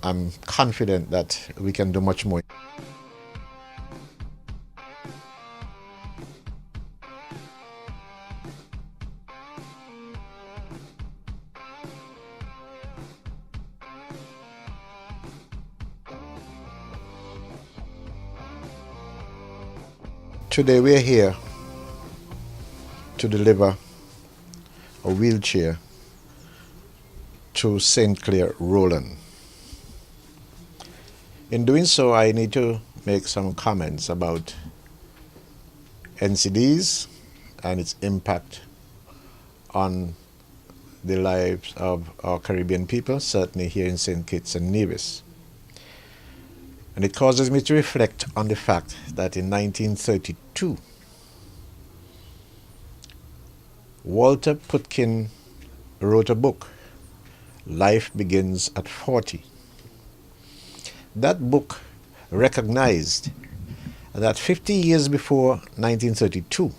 I'm confident that we can do much more. Today we're here to deliver a wheelchair to St. Clair Rowland. In doing so, I need to make some comments about NCDs and its impact on the lives of our Caribbean people, certainly here in St. Kitts and Nevis. And it causes me to reflect on the fact that in 1932, Walter Putkin wrote a book, Life Begins at 40. That book recognized that 50 years before 1932,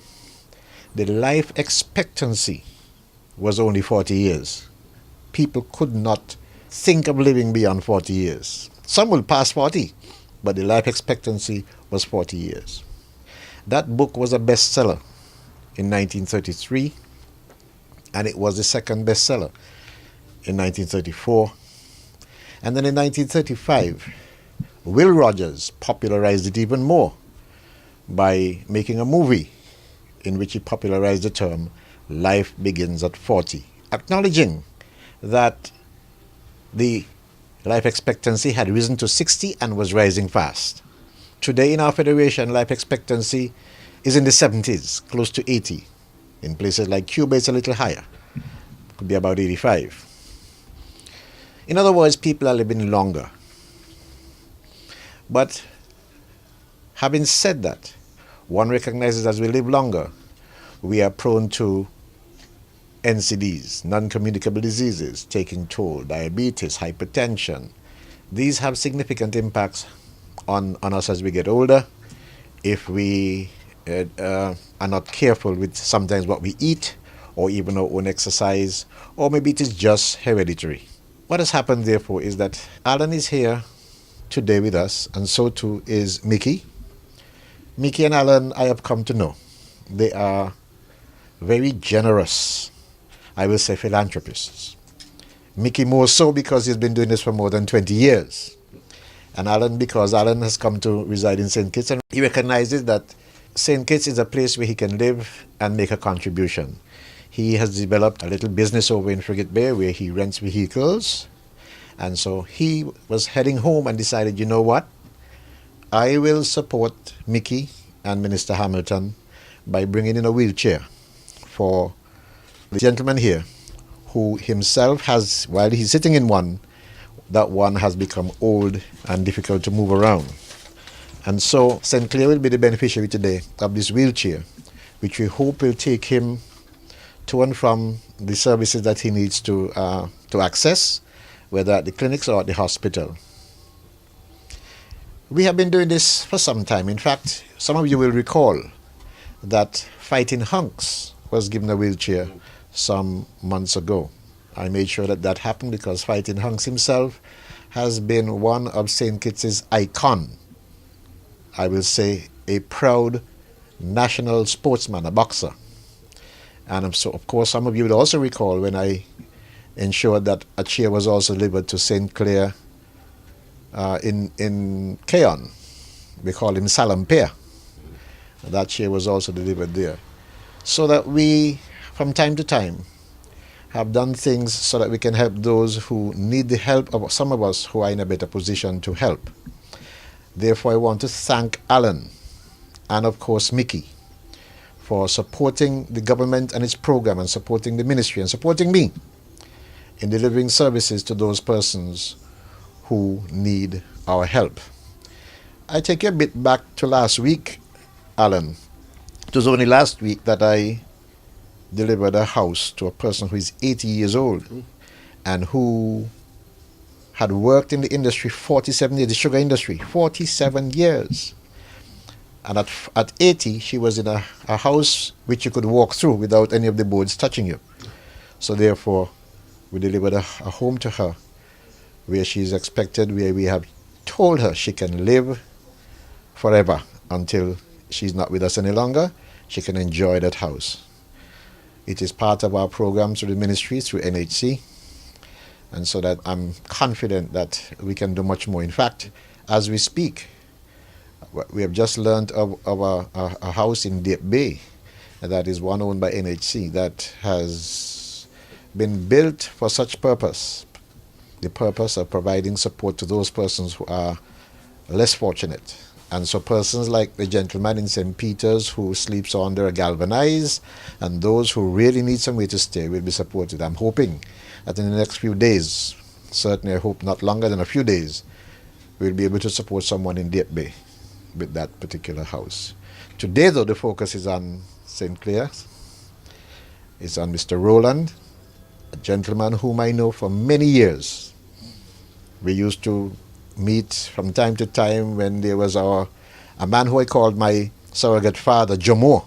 the life expectancy was only 40 years. People could not think of living beyond 40 years. Some will pass 40, but the life expectancy was 40 years. That book was a bestseller in 1933, and it was the second bestseller in 1934. And then in 1935, Will Rogers popularized it even more by making a movie in which he popularized the term Life Begins at 40, acknowledging that the life expectancy had risen to 60 and was rising fast. Today in our federation, life expectancy is in the 70s, close to 80. In places like Cuba, it's a little higher. Could be about 85. In other words, people are living longer. But having said that, one recognizes as we live longer, we are prone to NCDs, non-communicable diseases, taking toll, diabetes, hypertension. These have significant impacts on us as we get older if we are not careful with sometimes what we eat or even our own exercise, or maybe it is just hereditary. What has happened, therefore, is that Alan is here today with us, and so too is Mickey. Mickey and Alan, I have come to know. They are very generous, I will say, philanthropists. Mickey more so because he's been doing this for more than 20 years. And Alan because Alan has come to reside in St. Kitts, and he recognizes that St. Kitts is a place where he can live and make a contribution. He has developed a little business over in Frigate Bay where he rents vehicles. And so he was heading home and decided, you know what? I will support Mickey and Minister Hamilton by bringing in a wheelchair for the gentleman here who himself has, while he's sitting in one, that one has become old and difficult to move around. And so St. Clair will be the beneficiary today of this wheelchair, which we hope will take him to and from the services that he needs to access, whether at the clinics or at the hospital. We have been doing this for some time. In fact, some of you will recall that Fighting Hunks was given a wheelchair some months ago. I made sure that that happened because Fighting Hunks himself has been one of St. Kitts' icon. I will say a proud national sportsman, a boxer. And so, of course, some of you would also recall when I ensured that a chair was also delivered to St. Clair in Keon. We call him Salampere. That chair was also delivered there. So that we, from time to time, have done things so that we can help those who need the help of some of us who are in a better position to help. Therefore, I want to thank Alan and, of course, Mickey for supporting the government and its program and supporting the ministry and supporting me in delivering services to those persons who need our help. I take you a bit back to last week, Alan. It was only last week that I delivered a house to a person who is 80 years old and who had worked in the industry 47 years, the sugar industry, 47 years. And at 80, she was in a house which you could walk through without any of the boards touching you. So therefore, we delivered a home to her where she is expected, where we have told her she can live forever until she's not with us any longer. She can enjoy that house. It is part of our program through the ministry, through NHC, and so that I'm confident that we can do much more. In fact, as we speak, we have just learned of a house in Deep Bay that is one owned by NHC that has been built for such purpose, the purpose of providing support to those persons who are less fortunate. And so persons like the gentleman in St. Peter's who sleeps under a galvanized, and those who really need somewhere to stay will be supported. I'm hoping that in the next few days, certainly I hope not longer than a few days, we'll be able to support someone in Deep Bay with that particular house. Today, though, the focus is on St. Clair. It's on Mr. Roland, a gentleman whom I know for many years. We used to meet from time to time when there was a man who I called my surrogate father, Jomo,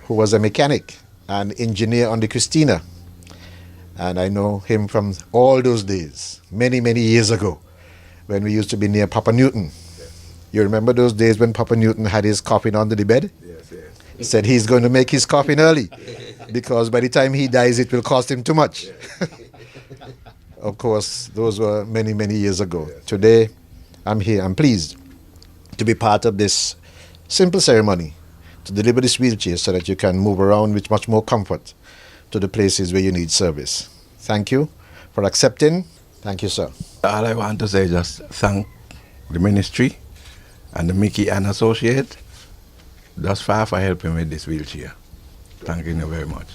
who was a mechanic and engineer on the Christina. And I know him from all those days, many, many years ago, when we used to be near Papa Newton. You remember those days when Papa Newton had his coffin under the bed? Yes, yes. He said he's going to make his coffin early because by the time he dies, it will cost him too much. Of course, those were many, many years ago. Today, I'm here. I'm pleased to be part of this simple ceremony to deliver this wheelchair so that you can move around with much more comfort to the places where you need service. Thank you for accepting. Thank you, sir. All I want to say is just thank the ministry and the Mickey and Associate thus far for helping with this wheelchair. Thank you very much.